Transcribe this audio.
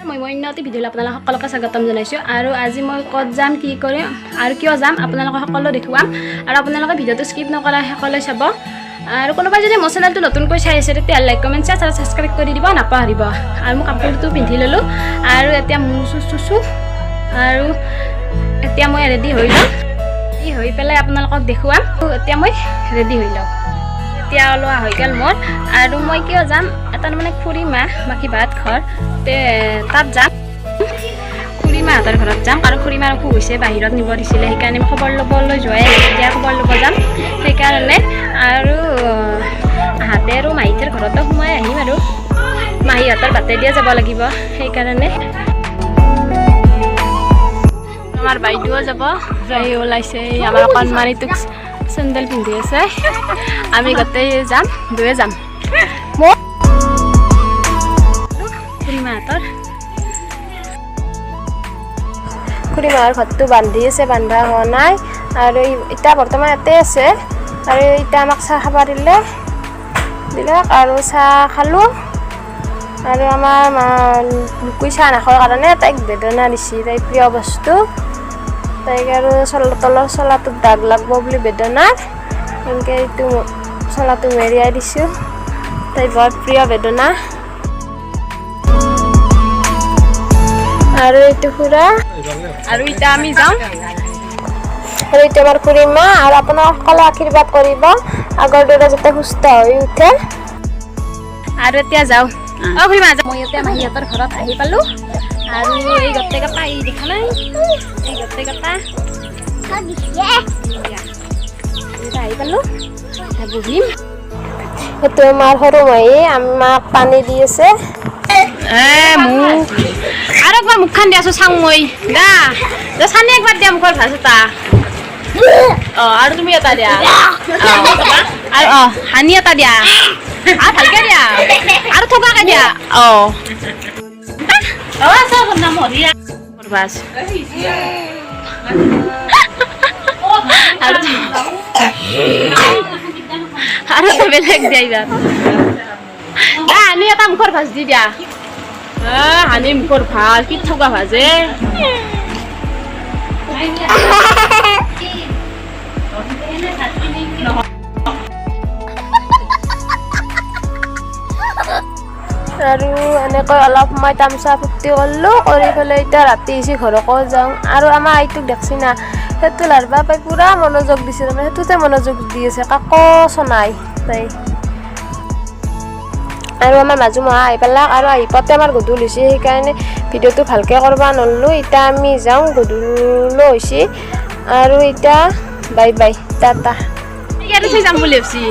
মই মইন্যতি ভিডিঅ'লৈ আপোনালোক সকলোকে স্বাগতম জনাইছোঁ আৰু আজি মই ক'ত যাম কি কৰিম আৰু কিয় যাম আপোনালোকক সকলো দেখুৱাম আৰু আপোনালোকে ভিডিঅ'টো স্কিপ নকৰা শেষলৈ চাব আৰু কোনোবাই যদি মোৰ চেনেলটো নতুনকৈ চাই আছে তেতিয়া লাইক কমেণ্ট শ্বেয়াৰ আৰু ছাবস্ক্ৰাইব কৰি দিব নাপাহৰিব আৰু মই কাপোৰটো পিন্ধি ল'লোঁ আৰু এতিয়া মোৰ চুচু আৰু এতিয়া মই ৰেডি হৈ লওঁ হৈ পেলাই আপোনালোকক দেখুৱাম এতিয়া মই ৰেডি হৈ লওঁ এতিয়া ওলোৱা হৈ গ'ল মোৰ আৰু মই কিয় যাম এটা মানে খুৰীমা মাখি ভাত ঘৰ তাত যাম খুৰীমাহঁতৰ ঘৰত যাম আৰু খুৰীমাৰ অসুখ হৈছে বাহিৰত নিব দিছিলে সেইকাৰণে খবৰ ল'বলৈ যোৱাই এতিয়া খবৰ ল'ব যাম সেইকাৰণে আৰু আহাতে আৰু মাহীহঁতৰ ঘৰতো সোমাই আহিম আৰু মাহীহঁতৰ বাটে দিয়ে যাব লাগিব সেইকাৰণে আমাৰ বাইদেউ যাব যাই ওলাইছে আমাৰ কণমানিটোক চেণ্ডেল পিন্ধি আছে আমি গোটেই যাম দুয়ে যাম খুৰীমাহঁতৰ ঘৰটো বান্ধি আছে বান্ধা হোৱা নাই আৰু এতিয়া বৰ্তমান ইয়াতে আছে আৰু এতিয়া আমাক চাহ খাব দিলে আৰু চাহ খালোঁ আৰু আমাৰ লুকুই চাহ নাখাৰ কাৰণে তাইক বেদনা দিছে তাইৰ প্ৰিয় বস্তু তাইক আৰু তলৰ চলাটোত দাগ লাগব বুলি বেদনাৰ এনেকৈ এইটো চলাটো মেৰিয়াই দিছোঁ তাই বৰ প্ৰিয় বেদনা আৰু এইটো খুৰা আৰু এতিয়া আমি যাওঁ আৰু এইটো আমাৰ খুৰীমা আৰু আপোনাৰ সকলো আশীৰ্বাদ কৰিব আগৰ দৰে যাতে সুস্থ হৈ উঠে আৰু এতিয়া যাওঁ খুৰীমা মই এতিয়া মাহীহঁতৰ ঘৰত আহি পালোঁ আৰু এই গোটেইকেইটা এই দেখা নাই এই গোটেইকেইটা আহি পালোঁ বহিম সেইটো আমাৰ সৰু মাহী আমাক পানী দি আছে আৰু একবাৰ মুখখন দিয়াছোঁ চাওঁ মই গা চানি একবাৰ দিয়া মুখৰ ভাজ এটা আৰু তুমি এটা দিয়া আৰু হানি এটা দিয়া আৰু ভালকৈ দিয়া আৰু থকাকৈ দিয়া ভাজ আৰু বেলেগ দিয়া এইবাৰ হানি এটা মুখৰ ভাজ দি দিয়া হানি মুখৰ ভাজ কি থকা ভাজে আৰু এনেকৈ অলপ সময় তামচা ফূৰ্তি কৰিলোঁ কৰি পেলাই এতিয়া ৰাতি হৈছে ঘৰকো যাওঁ আৰু আমাৰ আইটোক দেখছি না সেইটো লাৰবা পাই পূৰা মনোযোগ দিছে তাৰমানে সেইটোতে মনোযোগ দি আছে কাকো চনাই তাই আৰু আমাৰ মাজু মহা আহি পালাক আৰু আহি পাওঁতে আমাৰ গধূলি হৈছে সেইকাৰণে ভিডিঅ'টো ভালকৈ কৰিব নোৱাৰিলোঁ এতিয়া আমি যাওঁ গধূলি হৈছে আৰু এতিয়া বাই বাই টাটা ইয়াতে যাম বুলি ভাবিছি